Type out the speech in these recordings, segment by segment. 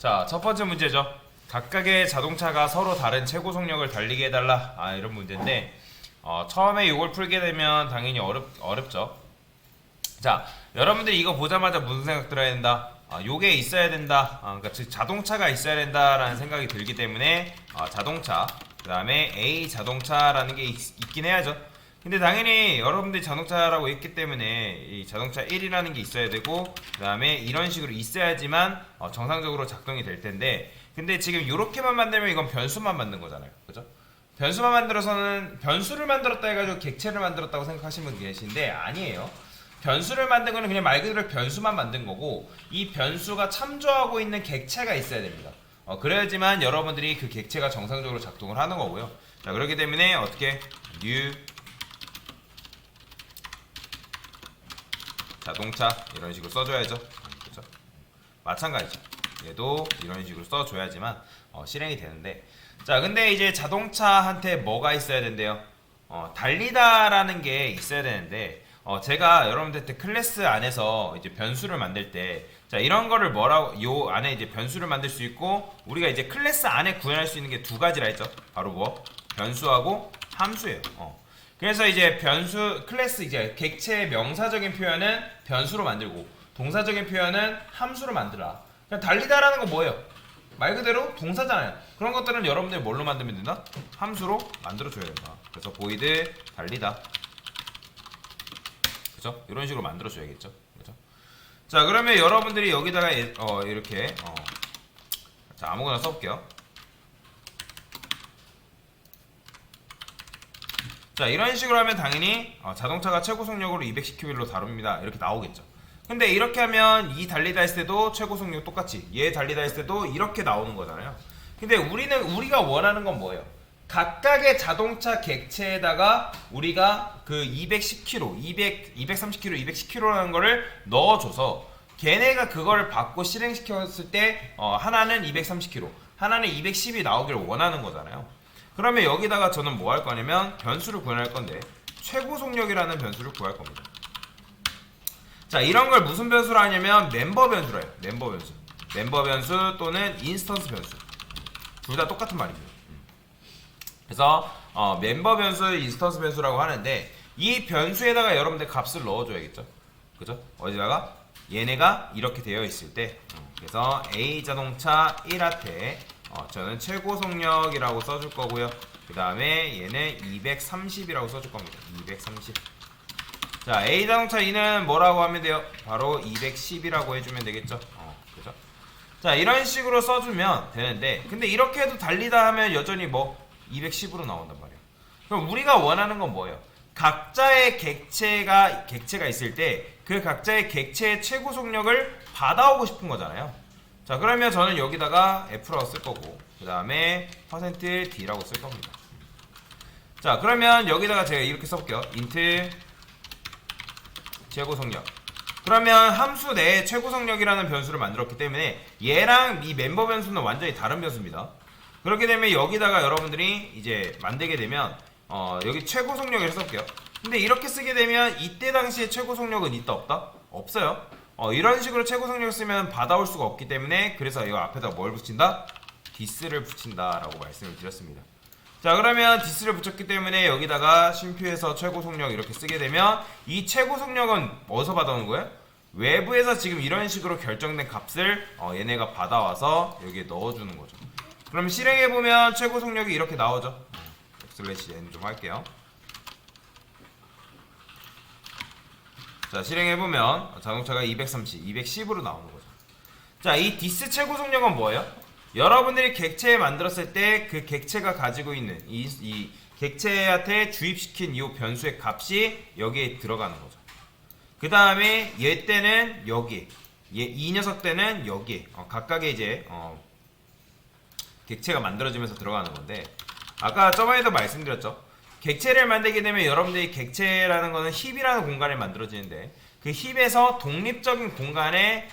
자, 첫 번째 문제죠. 각각의 자동차가 서로 다른 최고 속력을 달리게 해달라. 이런 문제인데, 처음에 이걸 풀게 되면 당연히 어렵죠. 자, 여러분들이 이거 보자마자 무슨 생각 들어야 된다? 요게 있어야 된다. 그러니까 즉 자동차가 있어야 된다라는 생각이 들기 때문에 자동차, 그 다음에 A 자동차라는 게 있긴 해야죠. 근데 당연히 여러분들이 자동차라고 했기 때문에 이 자동차 1이라는 게 있어야 되고, 그 다음에 이런 식으로 있어야지만 정상적으로 작동이 될 텐데, 근데 지금 이렇게만 만들면 이건 변수만 만든 거잖아요. 그죠? 변수만 만들어서는 변수를 만들었다 해가지고 객체를 만들었다고 생각하시는 분 계신데 아니에요. 변수를 만든 거는 그냥 말 그대로 변수만 만든 거고, 이 변수가 참조하고 있는 객체가 있어야 됩니다. 그래야지만 여러분들이 그 객체가 정상적으로 작동을 하는 거고요. 자, 그렇기 때문에 어떻게 new 자동차 이런 식으로 써줘야죠. 그렇죠? 마찬가지죠. 얘도 이런 식으로 써줘야지만 실행이 되는데, 자, 근데 이제 자동차한테 뭐가 있어야 된대요? 달리다라는 게 있어야 되는데, 제가 여러분들한테 클래스 안에서 이제 변수를 만들 때, 자, 이런 거를 뭐라고, 요 안에 이제 변수를 만들 수 있고, 우리가 이제 클래스 안에 구현할 수 있는 게 두 가지라 했죠. 바로 뭐? 변수하고 함수예요. 그래서 이제 변수, 클래스, 이제 객체의 명사적인 표현은 변수로 만들고, 동사적인 표현은 함수로 만들라. 그냥 달리다라는 거 뭐예요? 말 그대로 동사잖아요. 그런 것들은 여러분들이 뭘로 만들면 된다? 함수로 만들어줘야 된다. 그래서 보이드 달리다. 그죠? 이런 식으로 만들어줘야겠죠. 그죠? 자, 그러면 여러분들이 여기다가 이렇게 자, 아무거나 써볼게요. 자, 이런 식으로 하면 당연히 자동차가 최고 속력으로 210km로 다룹니다. 이렇게 나오겠죠. 근데 이렇게 하면 이 달리다 했을 때도 최고 속력 똑같이, 얘 달리다 했을 때도 이렇게 나오는 거잖아요. 근데 우리가 원하는 건 뭐예요? 각각의 자동차 객체에다가 우리가 그 210km, 230km, 210km라는 거를 넣어줘서 걔네가 그거를 받고 실행시켰을 때 하나는 230km, 하나는 210이 나오길 원하는 거잖아요. 그러면 여기다가 저는 뭐 할 거냐면 변수를 구현할 건데, 최고 속력이라는 변수를 구할 겁니다. 자, 이런 걸 무슨 변수로 하냐면 멤버 변수로 해요. 멤버 변수. 멤버 변수 또는 인스턴스 변수. 둘 다 똑같은 말입니다. 그래서 멤버 변수, 인스턴스 변수라고 하는데, 이 변수에다가 여러분들 값을 넣어줘야겠죠. 그죠? 어디다가? 얘네가 이렇게 되어 있을 때, 그래서 A 자동차 1한테 저는 최고 속력이라고 써줄 거고요. 그 다음에 얘는 230이라고 써줄 겁니다. 230. 자, A 자동차 2는 뭐라고 하면 돼요? 바로 210이라고 해주면 되겠죠. 그죠? 자, 이런 식으로 써주면 되는데, 근데 이렇게 해도 달리다 하면 여전히 뭐 210으로 나온단 말이에요. 그럼 우리가 원하는 건 뭐예요? 각자의 객체가 있을 때 그 각자의 객체의 최고 속력을 받아오고 싶은 거잖아요. 자, 그러면 저는 여기다가 F라고 쓸 거고, 그 다음에 %D라고 쓸 겁니다. 자, 그러면 여기다가 제가 이렇게 써볼게요. int 최고 속력. 그러면 함수 내에 최고 속력이라는 변수를 만들었기 때문에 얘랑 이 멤버 변수는 완전히 다른 변수입니다. 그렇게 되면 여기다가 여러분들이 이제 만들게 되면 여기 최고 속력을 써볼게요. 근데 이렇게 쓰게 되면 이때 당시에 최고 속력은 있다 없다? 없어요. 이런 식으로 최고 속력을 쓰면 받아올 수가 없기 때문에, 그래서 이 앞에다 뭘 붙인다? this를 붙인다라고 말씀을 드렸습니다. 자, 그러면 this를 붙였기 때문에 여기다가 쉼표에서 최고 속력 이렇게 쓰게 되면 이 최고 속력은 어디서 받아오는 거예요? 외부에서 지금 이런 식으로 결정된 값을 얘네가 받아와서 여기에 넣어주는 거죠. 그럼 실행해보면 최고 속력이 이렇게 나오죠. /n 좀 할게요. 자, 실행해보면 자동차가 230, 210으로 나오는 거죠. 자, 이 디스 최고 속력은 뭐예요? 여러분들이 객체 만들었을 때 그 객체가 가지고 있는 이 객체한테 주입시킨 이 변수의 값이 여기에 들어가는 거죠. 그 다음에 얘 때는 여기, 이 녀석 때는 여기, 각각의 이제 객체가 만들어지면서 들어가는 건데, 아까 저번에도 말씀드렸죠. 객체를 만들게 되면 여러분들이 객체라는 거는 힙이라는 공간에 만들어지는데, 그 힙에서 독립적인 공간에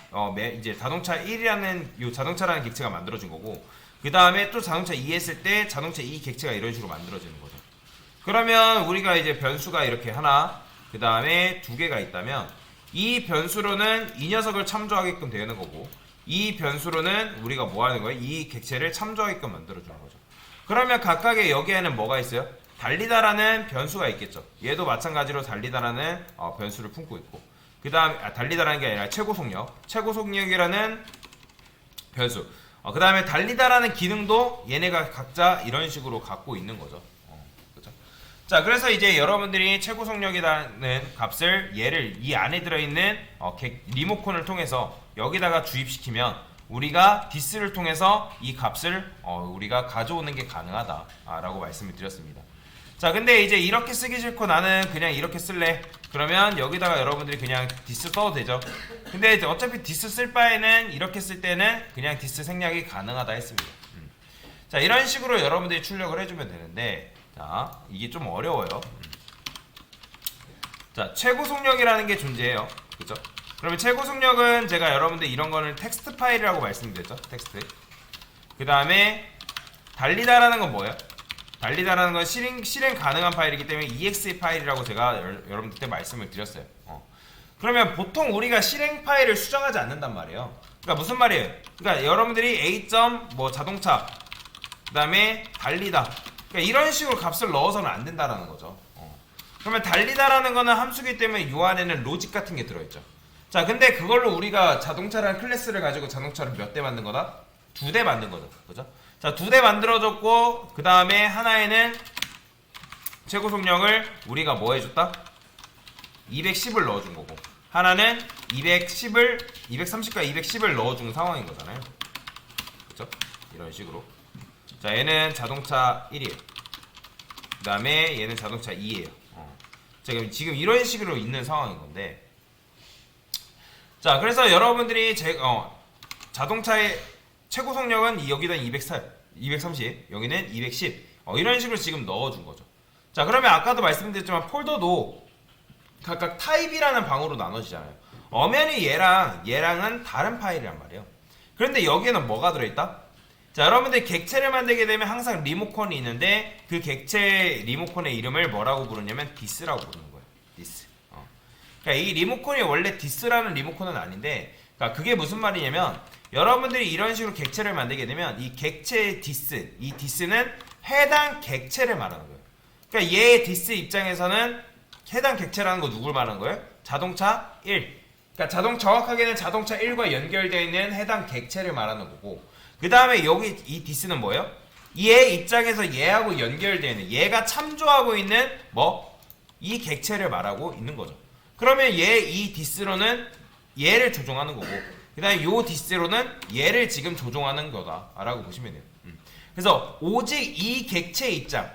이제 자동차 1이라는 요 자동차라는 객체가 만들어진 거고, 그 다음에 또 자동차 2 했을 때 자동차 2 객체가 이런 식으로 만들어지는 거죠. 그러면 우리가 이제 변수가 이렇게 하나, 그 다음에 두 개가 있다면 이 변수로는 이 녀석을 참조하게끔 되는 거고, 이 변수로는 우리가 뭐 하는 거예요? 이 객체를 참조하게끔 만들어주는 거죠. 그러면 각각의 여기에는 뭐가 있어요? 달리다라는 변수가 있겠죠. 얘도 마찬가지로 달리다라는 변수를 품고 있고, 그 다음 달리다라는 게 아니라 최고속력이라는 변수. 그 다음에 달리다라는 기능도 얘네가 각자 이런 식으로 갖고 있는 거죠. 그렇죠? 자, 그래서 이제 여러분들이 최고속력이라는 값을 얘를 이 안에 들어있는 리모컨을 통해서 여기다가 주입시키면 우리가 디스를 통해서 이 값을 우리가 가져오는 게 가능하다라고 말씀을 드렸습니다. 자, 근데 이제 이렇게 쓰기 싫고 나는 그냥 이렇게 쓸래. 그러면 여기다가 여러분들이 그냥 디스 써도 되죠. 근데 이제 어차피 디스 쓸 바에는 이렇게 쓸 때는 그냥 디스 생략이 가능하다 했습니다. 자, 이런 식으로 여러분들이 출력을 해주면 되는데, 자, 이게 좀 어려워요. 자, 최고속력이라는 게 존재해요. 그죠? 그러면 최고속력은 제가 여러분들 이런 거는 텍스트 파일이라고 말씀드렸죠. 텍스트. 그 다음에 달리다라는 건 뭐예요? 달리다라는 건 실행 가능한 파일이기 때문에 exe 파일이라고 제가 여러분들 때 말씀을 드렸어요. 그러면 보통 우리가 실행 파일을 수정하지 않는단 말이에요. 그러니까 무슨 말이에요? 그러니까 여러분들이 a. 뭐 자동차 그 다음에 달리다, 그러니까 이런 식으로 값을 넣어서는 안 된다라는 거죠. 그러면 달리다라는 거는 함수기 때문에 이 안에는 로직 같은 게 들어있죠. 자, 근데 그걸로 우리가 자동차라는 클래스를 가지고 자동차를 몇 대 만든 거다? 2대 만든 거죠. 그죠? 자, 2대 만들어줬고, 그 다음에 하나에는 최고속력을 우리가 뭐 해줬다? 210을 넣어준 거고, 하나는 230과 210을 넣어준 상황인 거잖아요. 그쵸? 이런 식으로. 자, 얘는 자동차 1이에요. 그 다음에 얘는 자동차 2예요. 자, 지금 이런 식으로 있는 상황인 건데, 자, 그래서 여러분들이 자동차의 최고속력은 여기다 230, 여기는 210, 이런 식으로 지금 넣어준 거죠. 자, 그러면 아까도 말씀드렸지만 폴더도 각각 타입이라는 방으로 나눠지잖아요. 엄연히 얘랑은 다른 파일이란 말이에요. 그런데 여기에는 뭐가 들어있다? 자, 여러분들 객체를 만들게 되면 항상 리모컨이 있는데 그 객체 리모컨의 이름을 뭐라고 부르냐면 디스라고 부르는 거예요. 디스. 그러니까 이 리모컨이 원래 디스라는 리모컨은 아닌데, 그러니까 그게 무슨 말이냐면 여러분들이 이런 식으로 객체를 만들게 되면 이 객체의 디스, 이 디스는 해당 객체를 말하는 거예요. 그러니까 얘의 디스 입장에서는 해당 객체라는 거 누굴 말하는 거예요? 자동차 1. 그러니까 정확하게는 자동차 1과 연결되어 있는 해당 객체를 말하는 거고, 그 다음에 여기 이 디스는 뭐예요? 얘 입장에서 얘하고 연결되어 있는, 얘가 참조하고 있는 이 객체를 말하고 있는 거죠. 그러면 이 디스로는 얘를 조종하는 거고, 그 다음에 요 디스로는 얘를 지금 조종하는 거다라고 보시면 돼요. 그래서 오직 이 객체의 입장,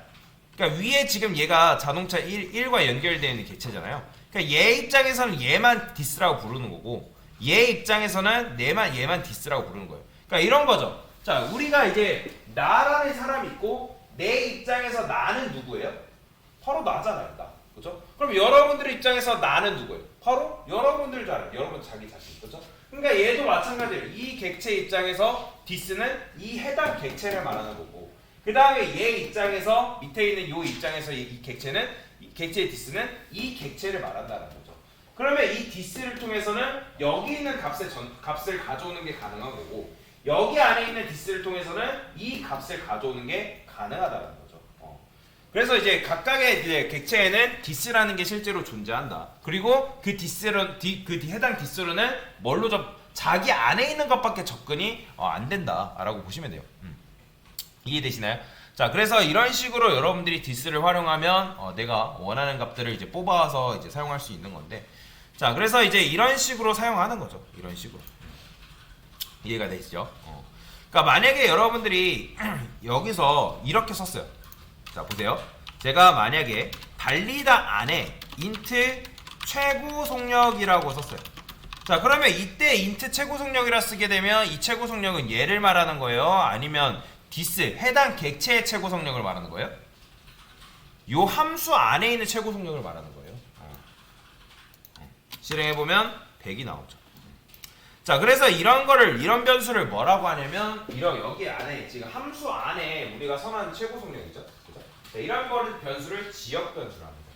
그러니까 위에 지금 얘가 자동차 1과 연결되어 있는 객체잖아요. 그러니까 얘 입장에서는 얘만 디스라고 부르는 거고, 얘 입장에서는 얘만 디스라고 부르는 거예요. 그러니까 이런 거죠. 자, 우리가 이제 나라는 사람이 있고 내 입장에서 나는 누구예요? 바로 나잖아요. 나. 그죠? 그럼 여러분들 입장에서 나는 누구예요? 바로 여러분들 줄 알아요. 여러분 자기 자신. 그죠? 그러니까 얘도 마찬가지예요. 이 객체 입장에서 디스는 이 해당 객체를 말하는 거고, 그 다음에 얘 입장에서 밑에 있는 요 입장에서 이 객체는, 이 객체의 디스는 이 객체를 말한다는 거죠. 그러면 이 디스를 통해서는 여기 있는 값을 가져오는 게 가능한 거고, 여기 안에 있는 디스를 통해서는 이 값을 가져오는 게 가능하다는 거죠. 그래서 이제 각각의 이제 객체에는 디스라는 게 실제로 존재한다. 그리고 그 해당 디스로는 뭘로 자기 안에 있는 것밖에 접근이 안 된다라고 보시면 돼요. 이해되시나요? 자, 그래서 이런 식으로 여러분들이 디스를 활용하면 내가 원하는 값들을 이제 뽑아서 이제 사용할 수 있는 건데, 자, 그래서 이제 이런 식으로 사용하는 거죠. 이런 식으로. 이해가 되시죠? 그러니까 만약에 여러분들이 여기서 이렇게 썼어요. 자, 보세요. 제가 만약에 달리다 안에 int 최고속력이라고 썼어요. 자, 그러면 이때 int 최고속력이라 쓰게 되면 이 최고속력은 얘를 말하는 거예요? 아니면 디스, 해당 객체의 최고속력을 말하는 거예요? 요 함수 안에 있는 최고속력을 말하는 거예요. 실행해보면 100이 나오죠. 자, 그래서 이런 변수를 뭐라고 하냐면, 여기 안에, 지금 함수 안에 우리가 선언한 최고속력이죠. 그죠? 자, 이런 변수를 지역변수로 합니다.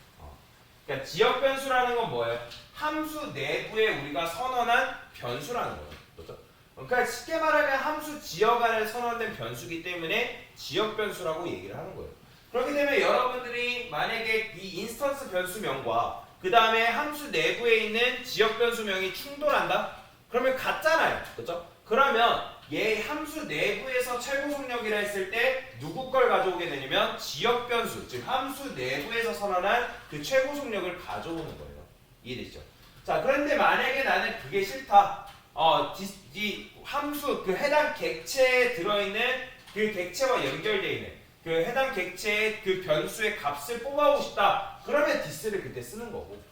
그러니까 지역변수라는 건 뭐예요? 함수 내부에 우리가 선언한 변수라는 거예요. 그죠? 그러니까 쉽게 말하면 함수 지역 안에 선언된 변수기 때문에 지역 변수라고 얘기를 하는 거예요. 그렇기 때문에 여러분들이 만약에 이 인스턴스 변수명과 그 다음에 함수 내부에 있는 지역 변수명이 충돌한다? 그러면 같잖아요. 그렇죠? 그러면 얘 함수 내부에서 최고 속력이라 했을 때 누구 걸 가져오게 되냐면 지역 변수, 즉 함수 내부에서 선언한 그 최고 속력을 가져오는 거예요. 이해되시죠? 자, 그런데 만약에 나는 그게 싫다. 이 함수 그 해당 객체에 들어있는 그 객체와 연결되어 있는 그 해당 객체의 그 변수의 값을 뽑아오고 싶다. 그러면 this를 그때 쓰는 거고.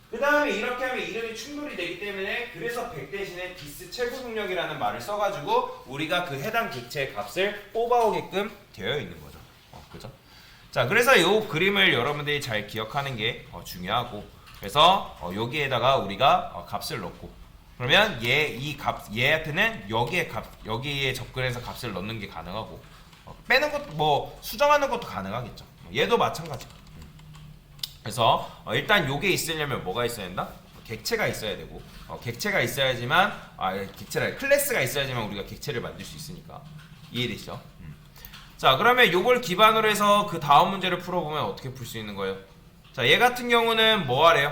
그 다음에 이렇게 하면 이름이 충돌이 되기 때문에 그래서 100 대신에 this 최고 속력이라는 말을 써가지고 우리가 그 해당 객체의 값을 뽑아오게끔 되어 있는 거죠. 그죠? 자, 그래서 이 그림을 여러분들이 잘 기억하는 게 중요하고, 그래서 여기에다가 우리가 값을 넣고, 그러면 얘한테는 여기에 접근해서 값을 넣는 게 가능하고, 빼는 것도 뭐 수정하는 것도 가능하겠죠. 얘도 마찬가지. 그래서 일단 요게 있으려면 뭐가 있어야 된다? 객체가 있어야 되고, 객체가 있어야지만 객체라 클래스가 있어야지만 우리가 객체를 만들 수 있으니까. 이해되시죠? 자, 그러면 요걸 기반으로 해서 그 다음 문제를 풀어보면 어떻게 풀 수 있는 거예요? 자, 얘 같은 경우는 뭐 하래요?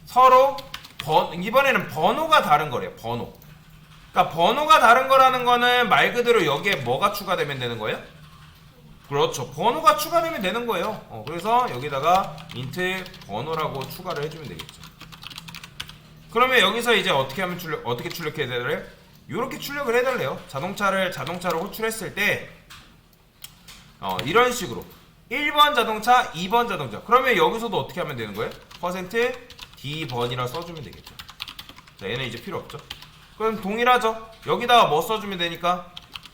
서로 이번에는 번호가 다른 거래요. 번호. 그러니까 번호가 다른 거라는 거는 말 그대로 여기에 뭐가 추가되면 되는 거예요? 그렇죠. 번호가 추가되면 되는 거예요. 그래서 여기다가 int 번호라고 추가를 해주면 되겠죠. 그러면 여기서 이제 어떻게 출력해야 되래요? 이렇게 출력을 해달래요. 자동차로 호출했을 때 이런 식으로 1번 자동차, 2번 자동차. 그러면 여기서도 어떻게 하면 되는 거예요? %d번이라 써주면 되겠죠. 자, 얘는 이제 필요 없죠. 그럼 동일하죠. 여기다가 뭐 써주면 되니까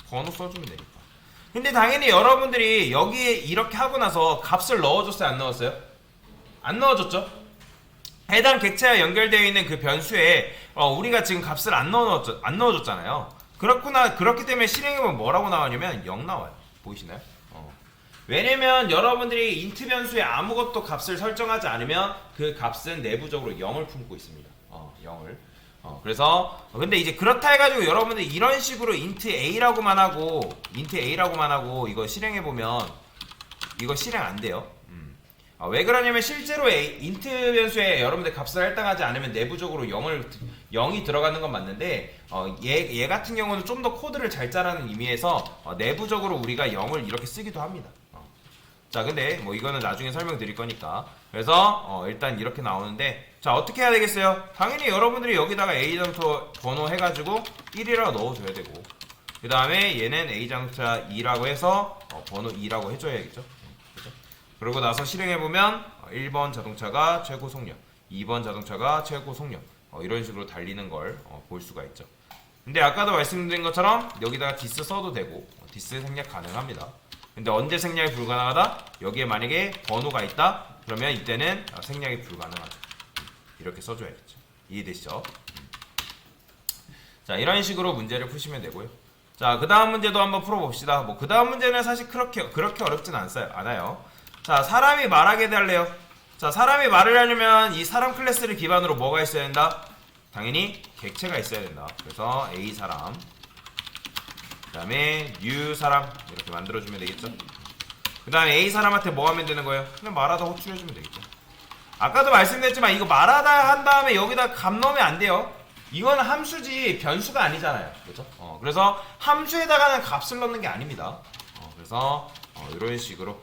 번호 써주면 되니까. 근데 당연히 여러분들이 여기에 이렇게 하고 나서 값을 넣어줬어요? 안 넣었어요? 안 넣어줬죠? 해당 객체와 연결되어 있는 그 변수에 우리가 지금 값을 안 넣어줬잖아요. 그렇기 때문에 실행해보면 뭐라고 나오냐면 0 나와요. 보이시나요? 왜냐면 여러분들이 int 변수에 아무것도 값을 설정하지 않으면 그 값은 내부적으로 0을 품고 있습니다. 0을. 그래서 근데 이제 그렇다 해가지고 여러분들 이런 식으로 int a라고만 하고 이거 실행해 보면 이거 실행 안 돼요. 왜 그러냐면 실제로 int 변수에 여러분들 값을 할당하지 않으면 내부적으로 0이 들어가는 건 맞는데 얘 같은 경우는 좀 더 코드를 잘 짜라는 의미에서 내부적으로 우리가 0을 이렇게 쓰기도 합니다. 자, 근데 뭐 이거는 나중에 설명드릴 거니까. 그래서 일단 이렇게 나오는데, 자, 어떻게 해야 되겠어요? 당연히 여러분들이 여기다가 A장터 번호 해가지고 1이라고 넣어줘야 되고, 그 다음에 얘는 A장터 2라고 해서 번호 2라고 해줘야겠죠. 그죠? 그러고 나서 실행해보면 1번 자동차가 최고 속력, 2번 자동차가 최고 속력, 이런 식으로 달리는 걸 볼 수가 있죠. 근데 아까도 말씀드린 것처럼 여기다가 dis 써도 되고 dis 생략 가능합니다. 근데 언제 생략이 불가능하다? 여기에 만약에 번호가 있다? 그러면 이때는 생략이 불가능하죠. 이렇게 써줘야겠죠. 이해되시죠? 자, 이런 식으로 문제를 푸시면 되고요. 자, 그 다음 문제도 한번 풀어봅시다. 뭐 그 다음 문제는 사실 그렇게 어렵진 않아요. 자, 사람이 말하게 달래요. 자, 사람이 말을 하려면 이 사람 클래스를 기반으로 뭐가 있어야 된다? 당연히 객체가 있어야 된다. 그래서 A 사람, 그 다음에 new 사람 이렇게 만들어주면 되겠죠. 그 다음에 A 사람한테 뭐 하면 되는 거예요? 그냥 말하다 호출해주면 되겠죠. 아까도 말씀드렸지만 이거 말하다 한 다음에 여기다 값 넣으면 안 돼요. 이건 함수지 변수가 아니잖아요. 그렇죠? 그래서 함수에다가는 값을 넣는 게 아닙니다. 그래서 이런 식으로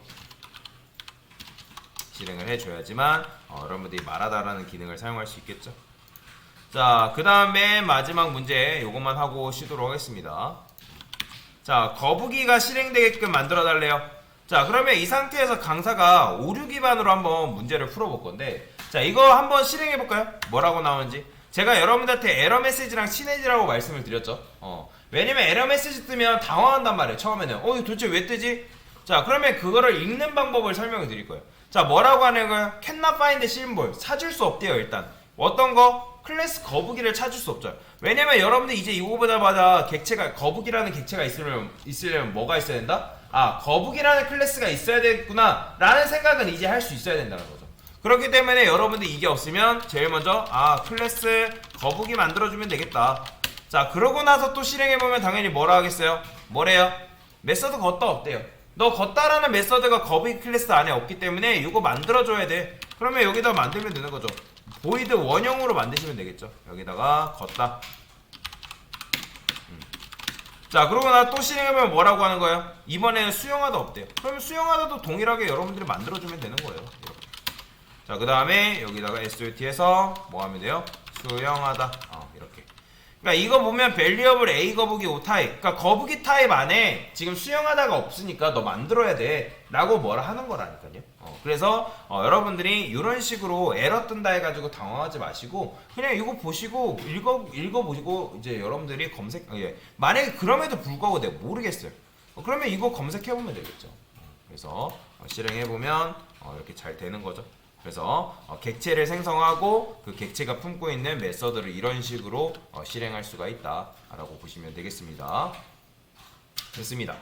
실행을 해줘야지만 여러분들이 말하다라는 기능을 사용할 수 있겠죠. 자, 그 다음에 마지막 문제 요것만 하고 쉬도록 하겠습니다. 자, 거북이가 실행되게끔 만들어 달래요. 자, 그러면 이 상태에서 강사가 오류 기반으로 한번 문제를 풀어볼 건데, 자, 이거 한번 실행해 볼까요? 뭐라고 나오는지. 제가 여러분들한테 에러 메시지랑 친해지라고 말씀을 드렸죠. 왜냐면 에러 메시지 뜨면 당황한단 말이에요. 처음에는 이거 도대체 왜 뜨지? 자, 그러면 그거를 읽는 방법을 설명을 드릴 거예요. 자, 뭐라고 하는 거예요? cannot find symbol. 찾을 수 없대요. 일단 어떤 거? 클래스 거북이를 찾을 수 없죠. 왜냐면 여러분들 이제 이거 보자마자 거북이라는 객체가 있으려면 뭐가 있어야 된다? 거북이라는 클래스가 있어야 되겠구나 라는 생각은 이제 할 수 있어야 된다는 거죠. 그렇기 때문에 여러분들 이게 없으면 제일 먼저 클래스 거북이 만들어주면 되겠다. 자, 그러고 나서 또 실행해보면 당연히 뭐라 하겠어요? 뭐래요? 메서드 걷다 없대요. 너 걷다라는 메서드가 거북이 클래스 안에 없기 때문에 이거 만들어줘야 돼. 그러면 여기다 만들면 되는 거죠. 보이드 원형으로 만드시면 되겠죠. 여기다가 걷다. 자, 그러고 나 또 실행해보면 뭐라고 하는 거예요? 이번에는 수영하다 없대요. 그러면 수영하다도 동일하게 여러분들이 만들어주면 되는 거예요. 이렇게. 자, 그 다음에 여기다가 SOT에서 뭐 하면 돼요? 수영하다. 이렇게. 그러니까 이거 보면 밸리어블 A 거북이 O 타입. 그러니까 거북이 타입 안에 지금 수영하다가 없으니까 너 만들어야 돼. 라고 뭐라 하는 거라니까요. 그래서 여러분들이 이런 식으로 에러 뜬다 해가지고 당황하지 마시고 그냥 이거 보시고 읽어보시고 이제 여러분들이 검색 만약에 그럼에도 불구하고 내가 모르겠어요. 그러면 이거 검색해보면 되겠죠. 그래서 실행해보면 이렇게 잘 되는 거죠. 그래서 객체를 생성하고 그 객체가 품고 있는 메서드를 이런 식으로 실행할 수가 있다 라고 보시면 되겠습니다. 됐습니다.